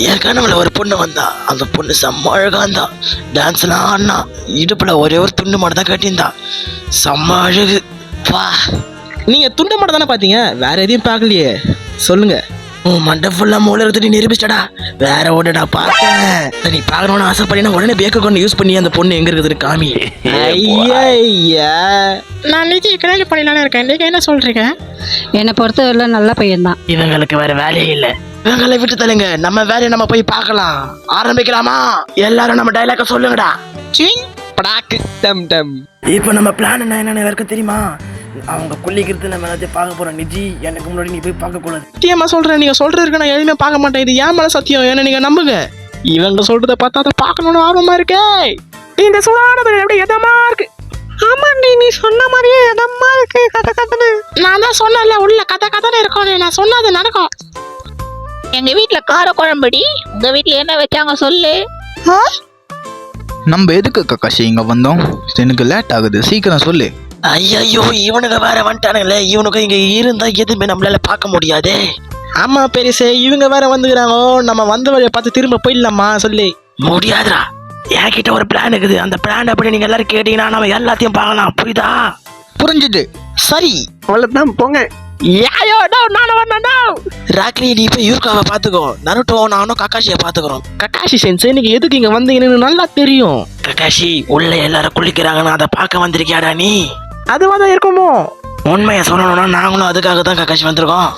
என் கனவுல ஒரு பொண்ணு வந்தா. அந்த பொண்ணு செம்ம அழகா இருந்தா. டான்ஸ்லாம் ஆடினா. இடுப்புல ஒரே ஒரு துண்டு மட்டும் தான் கட்டியிருந்தா. செம்ம அழகு. வா, நீங்க துண்டை மட்டும் தானே பாத்தீங்க, வேற எதையும் பார்க்கலையே? சொல்லுங்க. உன் மண்டை ஃபுல்லா மூளை எடுத்துட்டு நிரூபிச்சடா. வேற ஒன்றுடா பார்த்தேன். நீ பார்க்கணும்னு ஆசைப்படினா உடனே பேக்க கொண்டு யூஸ் பண்ணி அந்த பொண்ணு எங்க இருக்குதுன்னு காமி. ஐயா, நான் நிதி கல்யாணம் பண்ணிடலான்னு இருக்கேன். நீங்க என்ன சொல்றீங்க? என்னை பொறுத்தவரை நல்ல பையன்தான். இவங்களுக்கு வேற வேலையே இல்லை. இவங்களை விட்டு தள்ளுங்க, நம்ம வேலையை நம்ம போய் பார்க்கலாம். ஆரம்பிக்கலாமா? எல்லாரும் நம்ம டைலாக சொல்லுங்கடா. படாக்கு டம் டம். இப்போ நம்ம பிளான் என்னன்னு எல்லாருக்கும் தெரியுமா? அவங்க குளிக்கிறது நம்ம எல்லாத்தையும் பார்க்க போறோம். நிஜி, எனக்கு முன்னாடி நீ போய் பார்க்க கூடாது. சத்தியமா சொல்றேன், நீங்க சொல்றதுக்கு நான் எதுவுமே பார்க்க மாட்டேன். இது ஏன் மேல சத்தியம், என்ன நீங்க நம்புங்க. இவங்க சொல்றத பார்த்தா அதை பார்க்கணும்னு ஆர்வமா இருக்கே. இந்த சூடான எப்படி எதமா இருக்கு. ஆமா, நீ சொன்ன மாதிரியே எதமா இருக்கு. கதை கதன்னு நான் தான் சொன்னேன்ல, உள்ள கதை கதன்னு இருக்கும். நான் சொன்னது நடக்கும். எங்க வீட்டுல கார குழம்புடி. உங்க வீட்டுல என்ன வச்சாங்க சொல்லு. நம்ம எதுக்கு கக்காஷி இங்க வந்தோம்? எனக்கு லேட் ஆகுது, சீக்கிரம் சொல்லு. ஐயோ, இவனுங்க வேற வந்துட்டானுங்களே. இவனுக்கு இங்க இருந்தா எதுவுமே நம்மளால பார்க்க முடியாதே. ஆமா பெருசே, இவங்க வேற வந்துக்கிறாங்க. நம்ம வந்த வழியை பார்த்து திரும்ப போயிடலாமா? சொல்லி முடியாதுடா. என்கிட்ட ஒரு பிளான் இருக்குது. அந்த பிளான் அப்படி நீங்க எல்லாரும் கேட்டீங்கன்னா நம்ம எல்லாத்தையும் பார்க்கலாம். புரியுதா? புரிஞ்சுது. சரி, அவ்வளவுதான், போங்க. யாயோ ராக்னி, நீ போய் யூர்காவை பாத்துக்கோ. நருட்டோ நானும் கக்காஷியை பாத்துக்கிறோம். கக்காஷி சென்சே, நீங்க எதுக்கு இங்க வந்தீங்கன்னு நல்லா தெரியும். கக்காஷி, உள்ள எல்லாரும் குளிக்கிறாங்கன்னு அதை பார்க்க வந்திருக்கியாடா நீ? அதுவாதான் இருக்குமோ? உண்மையை சொல்லணும்னா நாங்களும் அதுக்காக தான் கக்காஷி வந்திருக்கோம்.